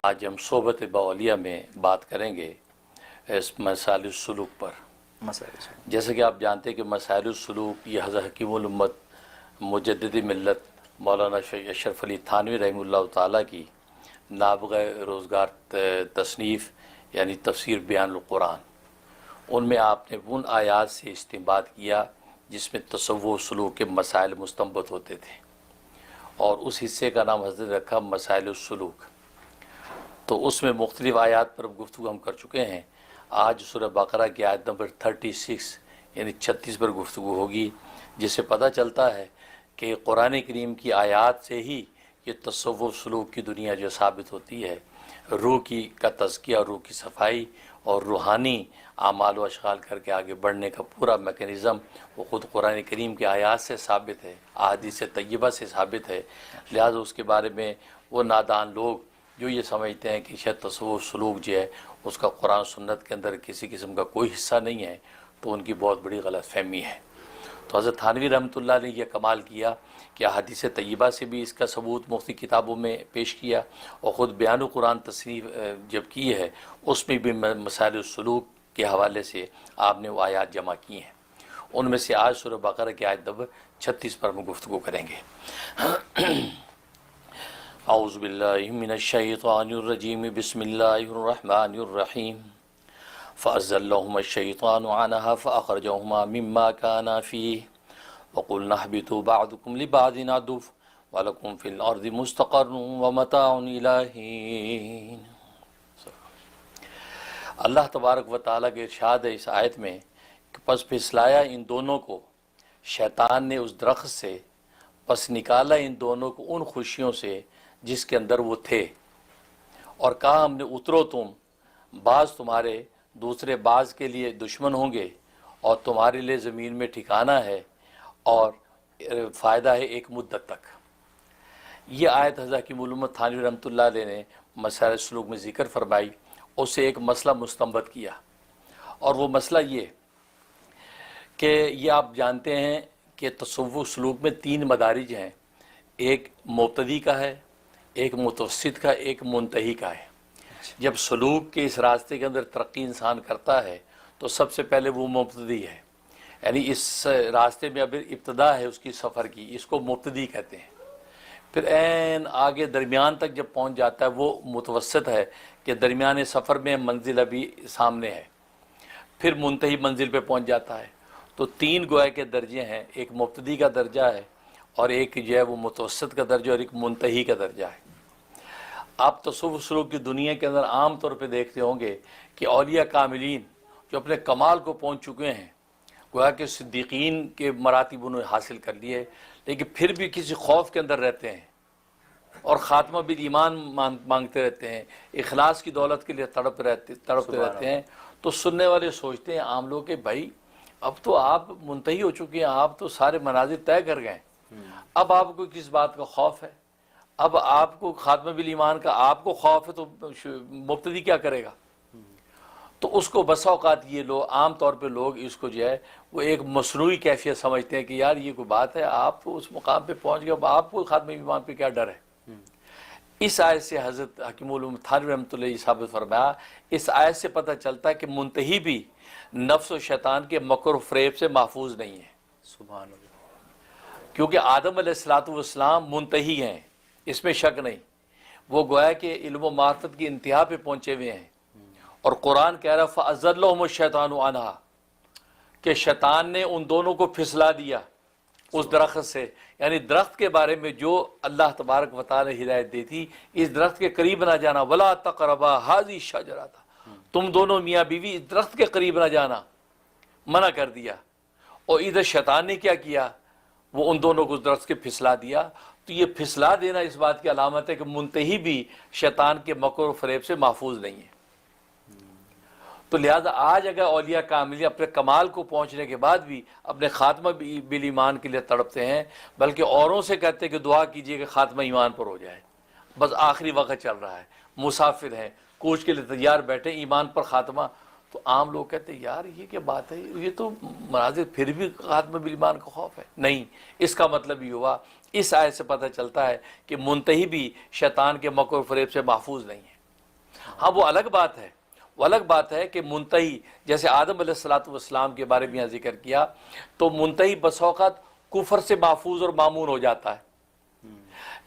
آج ہم صحبت باولیہ میں بات کریں گے اس مسائل السلوک پر۔ جیسے کہ آپ جانتے ہیں کہ مسائل السلوک یہ حضرت حکیم الامت مجدد ملت مولانا اشرف علی تھانوی رحمہ اللہ تعالیٰ کی نابغہ روزگار تصنیف یعنی تفسیر بیان القرآن، ان میں آپ نے ان آیات سے استنباط کیا جس میں تصوف و سلوک کے مسائل مستنبط ہوتے تھے، اور اس حصے کا نام حضرت رکھا مسائل السلوک۔ تو اس میں مختلف آیات پر گفتگو ہم کر چکے ہیں۔ آج سورہ بقرہ کی آیت نمبر 36 یعنی 36 پر گفتگو ہوگی، جس سے پتہ چلتا ہے کہ قرآن کریم کی آیات سے ہی یہ تصوف سلوک کی دنیا جو ثابت ہوتی ہے، روح کا تزکیہ، روح کی صفائی اور روحانی اعمال و اشغال کر کے آگے بڑھنے کا پورا میکانزم وہ خود قرآن کریم کی آیات سے ثابت ہے، احادیث طیبہ سے ثابت ہے۔ لہٰذا اس کے بارے میں وہ نادان لوگ جو یہ سمجھتے ہیں کہ شاید تصوف سلوک جو ہے اس کا قرآن سنت کے اندر کسی قسم کا کوئی حصہ نہیں ہے، تو ان کی بہت بڑی غلط فہمی ہے۔ تو حضرت تھانوی رحمۃ اللہ نے یہ کمال کیا کہ احادیث طیبہ سے بھی اس کا ثبوت مختلف کتابوں میں پیش کیا، اور خود بیان القرآن تصنیف جب کی ہے اس میں بھی مسائل السلوک کے حوالے سے آپ نے وہ آیات جمع کی ہیں۔ ان میں سے آج سورہ بقرہ کی آیت نمبر 36 پر ہم گفتگو کریں گے۔ اعوذ باللہ من الشیطان الرجیم، بسم اللہ الرحمن الرحیم۔ فَأَزَّلَّهُمَا الشَّيْطَانُ عَنْهَا فَأَخْرَجَهُمَا مِمَّا كَانَا فِيهِ وَقُلْنَا اهْبِطُوا بَعْضُكُمْ لِبَعْضٍ عَدُوٌّ وَلَكُمْ فِي الْأَرْضِ مُسْتَقَرٌّ وَمَتَاعٌ إِلَىٰ حِینٍ۔ اللہ تبارک و تعالیٰ کے ارشاد ہے اس آیت میں کہ پس پھسلایا ان دونوں کو شیطان نے اس درخت سے، پس نکالا ان دونوں کو ان خوشیوں سے جس کے اندر وہ تھے، اور کہا ہم نے اترو تم، بعض تمہارے دوسرے بعض کے لیے دشمن ہوں گے، اور تمہارے لیے زمین میں ٹھکانہ ہے اور فائدہ ہے ایک مدت تک۔ یہ آیت حضرت حکیم الامت تھانوی رحمۃ اللہ علیہ نے مسائل سلوک میں ذکر فرمائی، اس سے ایک مسئلہ مستنبط کیا، اور وہ مسئلہ یہ کہ یہ آپ جانتے ہیں کہ تصوف سلوک میں 3 مدارج ہیں، ایک مبتدی کا ہے، ایک متوسط کا، ایک منتہی کا ہے۔ جب سلوک کے اس راستے کے اندر ترقی انسان کرتا ہے تو سب سے پہلے وہ مبتدی ہے، یعنی اس راستے میں اب ابتدا ہے اس کی سفر کی، اس کو مبتدی کہتے ہیں۔ پھر عین آگے درمیان تک جب پہنچ جاتا ہے وہ متوسط ہے کہ درمیان سفر میں منزل ابھی سامنے ہے، پھر منتہی منزل پہ پہنچ جاتا ہے۔ تو 3 گویا کے درجے ہیں، ایک مبتدی کا درجہ ہے، اور ایک جو ہے وہ متوسط کا درجہ، اور ایک منتہی کا درجہ ہے۔ آپ تصوف سلوک کی دنیا کے اندر عام طور پہ دیکھتے ہوں گے کہ اولیاء کاملین جو اپنے کمال کو پہنچ چکے ہیں، گویا کہ صدیقین کے مراتب انہوں نے حاصل کر لیے، لیکن پھر بھی کسی خوف کے اندر رہتے ہیں اور خاتمہ بالایمان مانگتے رہتے ہیں، اخلاص کی دولت کے لیے تڑپتے رہتے ہیں۔ تو سننے والے سوچتے ہیں عام لوگ کہ بھائی اب تو آپ منتہی ہو چکے ہیں، آپ تو سارے منازل طے کر گئے، اب آپ کو کس بات کا خوف ہے؟ اب آپ کو خاتمہ بالایمان کا آپ کو خوف ہے تو مبتدی کیا کرے گا؟ تو اس کو بسا اوقات یہ لوگ عام طور پہ لوگ اس کو جو ہے وہ ایک مصنوعی کیفیت سمجھتے ہیں کہ یار یہ کوئی بات ہے، آپ تو اس مقام پہ پہنچ گئے، اب آپ کو خاتمہ ایمان پہ کیا ڈر ہے؟ اس آیت سے حضرت حکیم الامت تھانوی رحمۃ اللہ ثابت فرمایا، اس آیت سے پتہ چلتا ہے کہ منتہی بھی نفس و شیطان کے مکر و فریب سے محفوظ نہیں ہے۔ سبحان اللہ۔ کیونکہ آدم علیہ السلام منتہی ہیں، اس میں شک نہیں، وہ گویا کہ علم و معرفت کی انتہا پہ پہنچے ہوئے ہیں، اور قرآن کہہ رہا فَأَزَلَّهُمُ الشَّيْطَانُ عَنْهَا کہ شیطان نے ان دونوں کو پھسلا دیا اس درخت سے، یعنی درخت کے بارے میں جو اللہ تبارک و تعالی ہدایت دی تھی، اس درخت کے قریب نہ جانا، وَلَا تَقْرَبَا هَٰذِهِ الشَّجَرَةَ تم دونوں میاں بیوی اس درخت کے قریب نہ جانا، منع کر دیا۔ اور ادھر شیطان نے کیا کیا؟ وہ ان دونوں کو اس درخت کے پھسلا دیا۔ تو یہ پھسلا دینا اس بات کی علامت ہے کہ منتہی بھی شیطان کے مکر و فریب سے محفوظ نہیں ہے۔ تو لہذا آج اگر اولیاء کاملین اپنے کمال کو پہنچنے کے بعد بھی اپنے خاتمہ بالایمان کے لیے تڑپتے ہیں، بلکہ اوروں سے کہتے ہیں کہ دعا کیجئے کہ خاتمہ ایمان پر ہو جائے، بس آخری وقت چل رہا ہے، مسافر ہیں، کوچ کے لیے تیار بیٹھے، ایمان پر خاتمہ، تو عام لوگ کہتے ہیں یار یہ کیا بات ہے، یہ تو مناظر پھر بھی خاتمہ بالایمان کا خوف ہے۔ نہیں، اس کا مطلب یہ ہوا، اس آیت سے پتہ چلتا ہے کہ منتہی بھی شیطان کے مکر و فریب سے محفوظ نہیں ہے۔ ہاں وہ الگ بات ہے، وہ الگ بات ہے کہ منتہی، جیسے آدم علیہ الصلوۃ والسلام کے بارے میں یہاں ذکر کیا، تو منتہی بس اوقات کفر سے محفوظ اور مامون ہو جاتا ہے،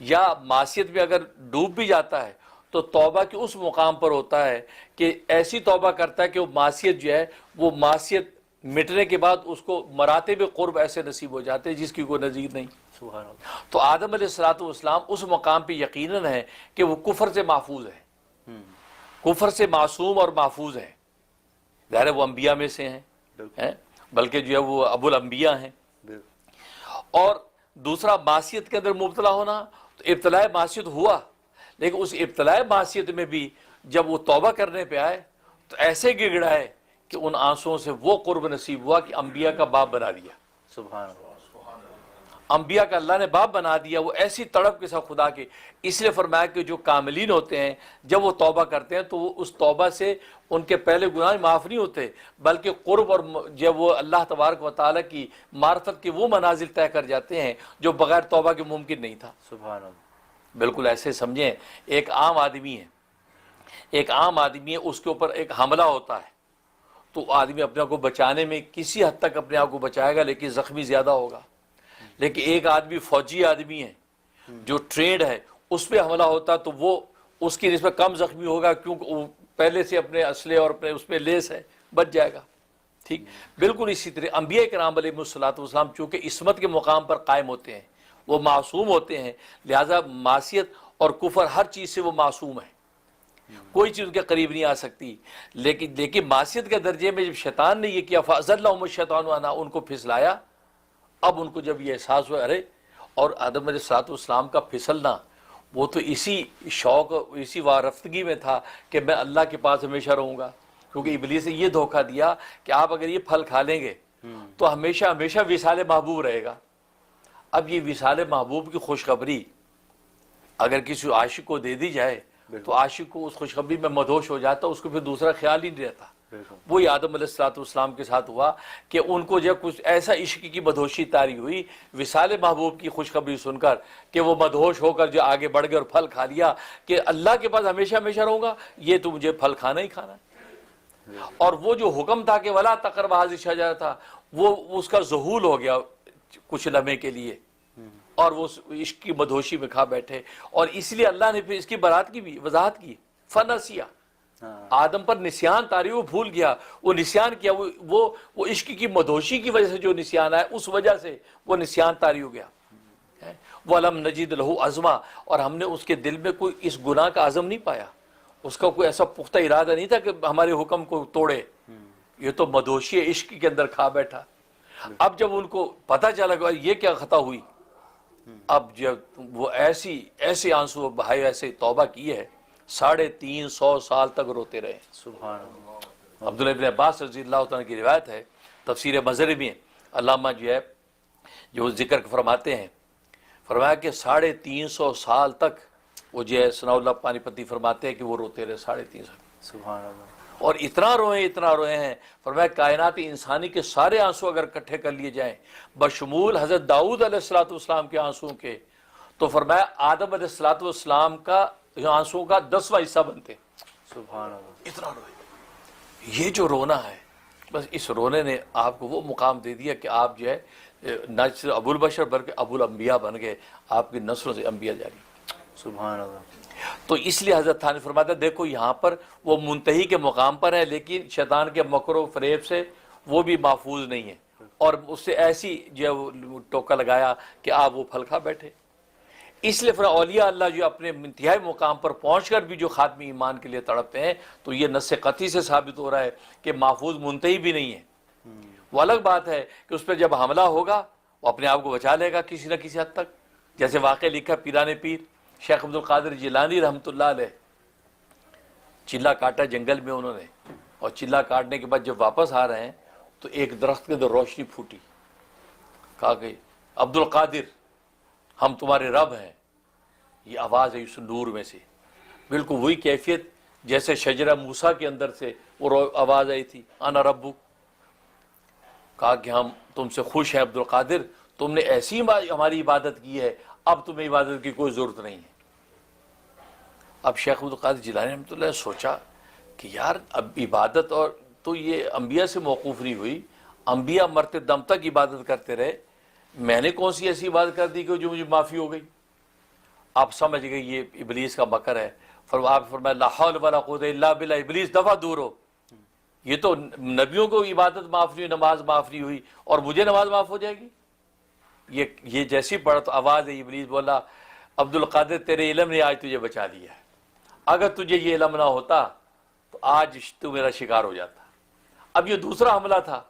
یا معصیت میں اگر ڈوب بھی جاتا ہے تو توبہ کے اس مقام پر ہوتا ہے کہ ایسی توبہ کرتا ہے کہ وہ معصیت جو ہے، وہ معصیت مٹنے کے بعد اس کو مراتب قرب ایسے نصیب ہو جاتے ہیں جس کی کوئی نظیر نہیں۔ سبحان اللہ۔ تو آدم علیہ الصلوۃ والسلام اس مقام پہ یقیناً ہے کہ وہ کفر سے محفوظ ہے، کفر سے معصوم اور محفوظ ہیں، ظاہر ہے وہ انبیاء میں سے ہیں، بلکہ جو ہے وہ ابو الانبیاء ہیں۔ اور دوسرا معصیت کے اندر مبتلا ہونا، تو ابتلاء معصیت ہوا، لیکن اس ابتلاء معصیت میں بھی جب وہ توبہ کرنے پہ آئے تو ایسے گڑگڑائے کہ ان آنسوؤں سے وہ قرب نصیب ہوا کہ انبیاء کا باپ بنا دیا، سبحان اللہ۔ انبیاء کا اللہ نے باپ بنا دیا، وہ ایسی تڑپ کے ساتھ خدا کے، اس لیے فرمایا کہ جو کاملین ہوتے ہیں جب وہ توبہ کرتے ہیں تو وہ اس توبہ سے ان کے پہلے گناہ معاف نہیں ہوتے، بلکہ قرب اور جب وہ اللہ تبارک و تعالیٰ کی معرفت کے وہ منازل طے کر جاتے ہیں جو بغیر توبہ کے ممکن نہیں تھا۔ سبحان اللہ۔ بالکل ایسے سمجھیں، ایک عام آدمی ہے، اس کے اوپر ایک حملہ ہوتا ہے تو آدمی اپنے آپ کو بچانے میں کسی حد تک اپنے آپ کو بچائے گا، لیکن زخمی زیادہ ہوگا۔ لیکن ایک آدمی فوجی آدمی ہے جو ٹرینڈ ہے، اس پہ حملہ ہوتا تو وہ اس کی نسبت کم زخمی ہوگا، کیونکہ وہ پہلے سے اپنے اسلحے اور اپنے اس پہ لیس ہے، بچ جائے گا۔ ٹھیک، بالکل اسی طرح انبیاء کرام علیہ الصلوۃ والسلام چونکہ عصمت کے مقام پر قائم ہوتے ہیں، وہ معصوم ہوتے ہیں، لہذا معصیت اور کفر ہر چیز سے وہ معصوم ہیں، کوئی چیز ان کے قریب نہیں آ سکتی۔ لیکن معصیت کے درجے میں جب شیطان نے یہ کیا، فَأَزَلَّهُمُ الشَّيْطَانُ عَنْهَا، ان کو پھسلایا، اب ان کو جب یہ احساس ہوا، ارے، اور آدم علیہ الصلوۃ والسلام کا پھسلنا وہ تو اسی شوق، اسی وارفتگی میں تھا کہ میں اللہ کے پاس ہمیشہ رہوں گا، کیونکہ ابلیس نے یہ دھوکہ دیا کہ آپ اگر یہ پھل کھا لیں گے تو ہمیشہ ہمیشہ وصال محبوب رہے گا۔ اب یہ وصال محبوب کی خوشخبری اگر کسی عاشق کو دے دی جائے تو عاشق کو اس خوشخبری میں مدہوش ہو جاتا، اس کو پھر دوسرا خیال ہی نہیں رہتا۔ وہی آدم علیہ الصلوۃ والسلام کے ساتھ ہوا کہ ان کو جب کچھ ایسا عشق کی مدہوشی طاری ہوئی وصال محبوب کی خوشخبری سن کر کہ وہ مدہوش ہو کر جو آگے بڑھ گئے اور پھل کھا لیا کہ اللہ کے پاس ہمیشہ ہمیشہ رہوں گا، یہ تو مجھے پھل کھانا ہی کھانا ہے۔ اور وہ جو حکم تھا کہ ولا تقربوا هذه الشجرة تھا، وہ اس کا ذہول ہو گیا کچھ لمحے کے لیے، اور وہ عشق کی مدہوشی میں کھا بیٹھے، اور اس لیے اللہ نے پھر اس کی برات کی بھی وضاحت کی، فنسیا، آدم پر نسیان طاری، وہ بھول گیا، وہ نسیان کیا، وہ عشق کی مدہوشی کی وجہ سے جو نسیان آیا اس وجہ سے وہ نسیان طاری ہو گیا۔ وَلَمْ نَجِدْ لَهُ عَزْمًا، اور ہم نے اس کے دل میں کوئی اس گناہ کا عزم نہیں پایا، اس کا کوئی ایسا پختہ ارادہ نہیں تھا کہ ہمارے حکم کو توڑے، یہ تو مدہوشی عشق کے اندر کھا بیٹھا۔ اب جب ان کو پتہ چلا کہ یہ کیا خطا ہوئی، اب جب وہ ایسے آنسو بہائے، ایسے توبہ کی ہے، 350 سال تک روتے رہے۔ سبحان اللہ۔ عبداللہ ابن عباس رضی اللہ تعالیٰ کی روایت ہے، تفسیر مظہر میں علامہ جو ہے جو ذکر فرماتے ہیں، فرمایا کہ 350 سال تک وہ جو ہے ثناء اللہ پانی پتی فرماتے ہیں کہ وہ روتے رہے 350 سال، سبحان اللہ۔ اور اتنا روئے ہیں، فرمایا کائنات انسانی کے سارے آنسو اگر اکٹھے کر لیے جائیں بشمول حضرت داؤد علیہ الصلوۃ والسلام کے آنسوؤں کے، تو فرمایا آدم علیہ الصلوۃ والسلام کا آنسوؤں کا 10واں حصہ بنتے۔ سبحان اللہ۔ اتنا روئے، یہ جو رونا ہے، بس اس رونے نے آپ کو وہ مقام دے دیا کہ آپ جو ہے نہ صرف ابو البشر بلکہ ابو الانبیاء بن گئے، آپ کی نسلوں سے انبیاء جاری۔ سبحان اللہ۔ تو اس لیے حضرت تھانوی فرماتا ہے دیکھو یہاں پر وہ منتہی کے مقام پر ہے، لیکن شیطان کے مکر و فریب سے وہ بھی محفوظ نہیں ہے، اور اس سے ایسی جو ٹوکا لگایا کہ آپ وہ پھل کھا بیٹھے۔ اس لیے اولیاء اللہ جو اپنے انتہائی مقام پر پہنچ کر بھی جو خاتمی ایمان کے لیے تڑپتے ہیں، تو یہ نص قطعی سے ثابت ہو رہا ہے کہ محفوظ منتہی بھی نہیں ہے۔ وہ الگ بات ہے کہ اس پہ جب حملہ ہوگا وہ اپنے آپ کو بچا لے گا کسی نہ کسی حد تک، جیسے واقعہ لکھا پیران پیر شیخ عبد القادر جیلانی رحمۃ اللہ علیہ، چلا کاٹا جنگل میں انہوں نے، اور چلا کاٹنے کے بعد جب واپس آ رہے ہیں تو ایک درخت کے اندر روشنی پھوٹی، کہا کہ عبد القادر ہم تمہارے رب ہیں، یہ آواز ہے اس نور میں سے، بالکل وہی کیفیت جیسے شجرہ موسیٰ کے اندر سے وہ آواز آئی تھی، انا ربک۔ کہا کہ ہم تم سے خوش ہیں عبد القادر، تم نے ایسی ہماری عبادت کی ہے، اب تمہیں عبادت کی کوئی ضرورت نہیں ہے۔ اب شیخ عبد القادر جیلانی رحمۃ اللہ نے سوچا کہ یار اب عبادت اور تو یہ انبیاء سے موقوف نہیں ہوئی، انبیاء مرتے دم تک عبادت کرتے رہے، میں نے کون سی ایسی عبادت کر دی کہ جو مجھے معافی ہو گئی؟ آپ سمجھ گئے یہ ابلیس کا مکر ہے۔ آپ فرمایا لا حول ولا قوت الا باللہ، ابلیس دفع دور ہو، یہ تو نبیوں کو عبادت معاف نہیں ہوئی، نماز معاف نہیں ہوئی، اور مجھے نماز معاف ہو جائے گی؟ یہ جیسی پڑھا تو آواز ہے ابلیس بولا عبد القادر تیرے علم نے آج تجھے بچا لیا ہے، اگر تجھے یہ علم نہ ہوتا تو آج تو میرا شکار ہو جاتا۔ اب یہ دوسرا حملہ تھا،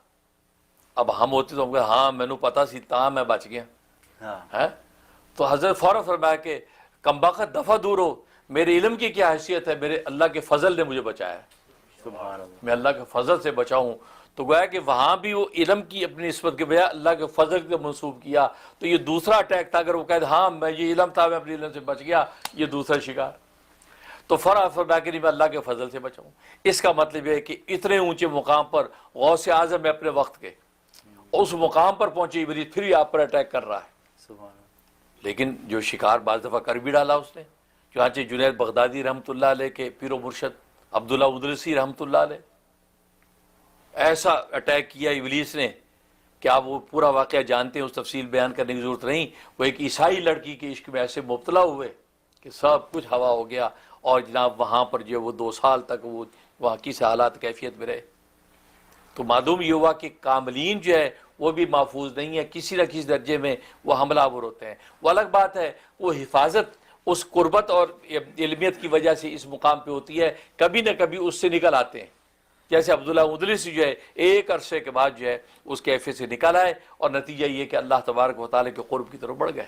اب ہم ہوتے تو ہم کہتے ہاں میں نے پتا سی تاں میں بچ گیا ہے۔ تو حضرت فوراً فرمایا کہ کمبخت دفع دور ہو، میرے علم کی کیا حیثیت ہے، میرے اللہ کے فضل نے مجھے بچایا ہے، سبحان اللہ، میں اللہ کے فضل سے بچاؤں۔ تو گویا کہ وہاں بھی وہ علم کی اپنی نسبت کے بجائے اللہ کے فضل کو منسوب کیا، تو یہ دوسرا اٹیک تھا۔ اگر وہ کہتے ہاں میں یہ علم تھا، میں اپنے علم سے بچ گیا، یہ دوسرا شکار۔ تو فرمایا کہ نہیں میں اللہ کے فضل سے بچاؤں۔ اس کا مطلب یہ ہے کہ اتنے اونچے مقام پر غوث اعظم ہے اپنے وقت کے، اس مقام پر پہنچے ابلیس پھر بھی آپ پر اٹیک کر رہا ہے، سبحان اللہ، لیکن جو شکار بعض دفعہ کر بھی ڈالا اس نے۔ چنانچہ جنید بغدادی رحمۃ اللہ علیہ کے پیر و مرشد عبداللہ ادرسی رحمۃ اللہ علیہ، ایسا اٹیک کیا ابلیس نے کہ آپ وہ پورا واقعہ جانتے ہیں، اس تفصیل بیان کرنے کی ضرورت نہیں۔ وہ ایک عیسائی لڑکی کے عشق میں ایسے مبتلا ہوئے کہ سب کچھ ہوا ہو گیا، اور جناب وہاں پر جو وہ 2 سال تک وہ وہاں کی سے حالات کیفیت میں رہے۔ تو معلوم یہ ہوا کہ کاملین جو ہے وہ بھی محفوظ نہیں ہے، کسی نہ کسی درجے میں وہ حملہ آور ہوتے ہیں۔ وہ الگ بات ہے، وہ حفاظت اس قربت اور علمیت کی وجہ سے اس مقام پہ ہوتی ہے، کبھی نہ کبھی اس سے نکل آتے ہیں۔ جیسے عبداللہ ادریسی جو ہے ایک عرصے کے بعد جو ہے اس کیفے سے نکل آئے، اور نتیجہ یہ کہ اللہ تبارک و تعالیٰ کے قرب کی طرف بڑھ گئے۔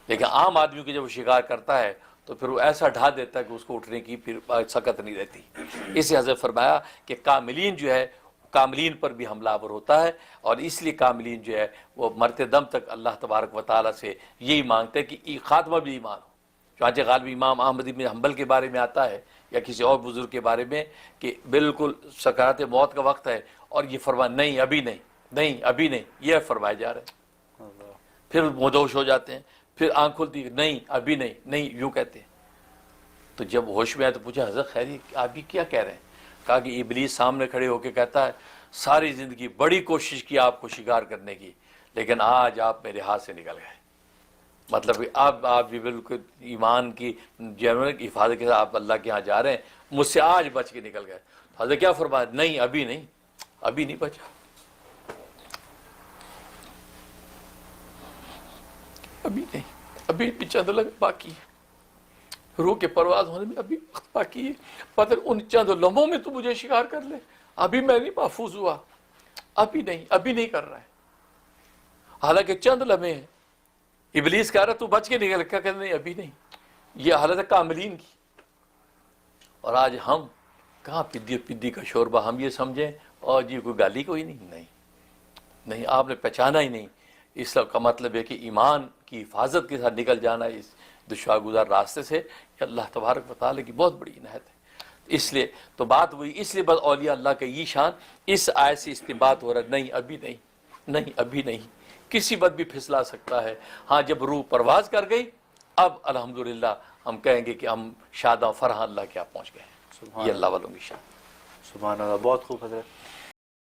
لیکن عام آدمی کی جب وہ شکار کرتا ہے تو پھر وہ ایسا ڈھا دیتا ہے کہ اس کو اٹھنے کی پھر سکت نہیں رہتی۔ اسی حضرت فرمایا کہ کاملین جو ہے، کاملین پر بھی حملہ آور ہوتا ہے، اور اس لیے کاملین جو ہے وہ مرتے دم تک اللہ تبارک و تعالیٰ سے یہی مانگتے ہیں کہ خاتمہ بھی ایمان ہو۔ چنانچہ غالب امام احمد بن حنبل کے بارے میں آتا ہے یا کسی اور بزرگ کے بارے میں کہ بالکل سکرات موت کا وقت ہے، اور یہ فرما نہیں ابھی نہیں، نہیں ابھی نہیں، یہ فرمائے جا رہے ہیں۔ پھر مدوش ہو جاتے ہیں، پھر آنکھ کھلتی نہیں ابھی نہیں، نہیں یوں کہتے ہیں۔ تو جب ہوش میں آئے تو پوچھا حضرت خیری آپ یہ کیا کہہ رہے ہیں؟ کہا کہ ابلیس سامنے کھڑے ہو کے کہتا ہے ساری زندگی بڑی کوشش کی آپ کو شکار کرنے کی، لیکن آج آپ میرے ہاتھ سے نکل گئے۔ مطلب کہ اب آپ بھی بالکل ایمان کی جنرل کی حفاظت کے ساتھ آپ اللہ کے ہاں جا رہے ہیں، مجھ سے آج بچ کے نکل گئے۔ حضرت کیا فرمایا؟ نہیں ابھی نہیں، ابھی نہیں بچا، ابھی نہیں، ابھی بھی چند لگ باقی ہے، روح کے پرواز ہونے میں ابھی وقت باقی ہے، مگر ان چند لمحوں میں تو مجھے شکار کر لے، ابھی میں نہیں محفوظ ہوا، ابھی نہیں، ابھی نہیں کر رہا ہے۔ حالانکہ چند لمحے ہیں، ابلیس کہہ رہا تو بچ کے نکل، کیا کہتے نہیں ابھی نہیں۔ یہ حالت ہے کاملین کی۔ اور آج ہم کہاں پدی کا شوربہ ہم یہ سمجھیں اور جی کوئی گالی کوئی نہیں، نہیں آپ نے پہچانا ہی نہیں۔ اس کا مطلب ہے کہ ایمان کی حفاظت کے ساتھ نکل جانا اس دشوار گزار راستے سے، یہ اللہ تبارک و تعالیٰ کی بہت بڑی عنایت ہے۔ اس لیے تو بات وہی، اس لیے بس اولیاء اللہ کا یہ شان اس آیت سے استنباط ہو رہا ہے، نہیں ابھی نہیں، نہیں ابھی نہیں، کسی وقت بھی پھسلا سکتا ہے۔ ہاں جب روح پرواز کر گئی اب الحمدللہ ہم کہیں گے کہ ہم شاداں فرحاں اللہ کے یہاں پہنچ گئے ہیں۔ یہ اللہ والوں کی شان۔ سبحان اللہ، بہت خوب حضرت۔